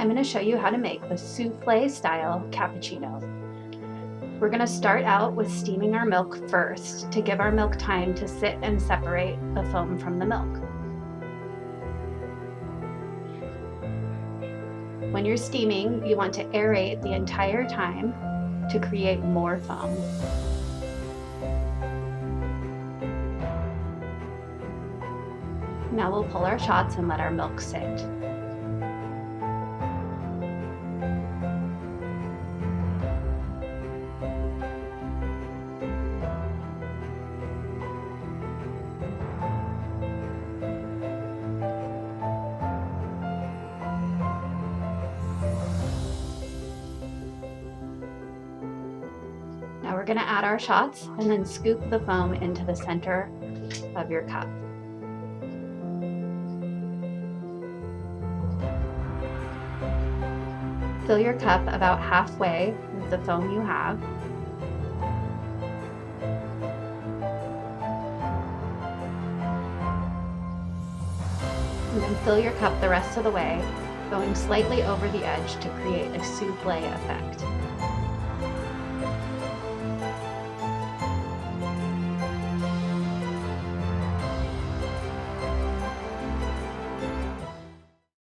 I'm going to show you how to make the souffle style cappuccino. We're going to start out with steaming our milk first to give our milk time to sit and separate the foam from the milk. When you're steaming, you want to aerate the entire time to create more foam. Now we'll pull our shots and let our milk sit. Now we're going to add our shots and then scoop the foam into the center of your cup. Fill your cup about halfway with the foam you have. And then fill your cup the rest of the way, going slightly over the edge to create a souffle effect.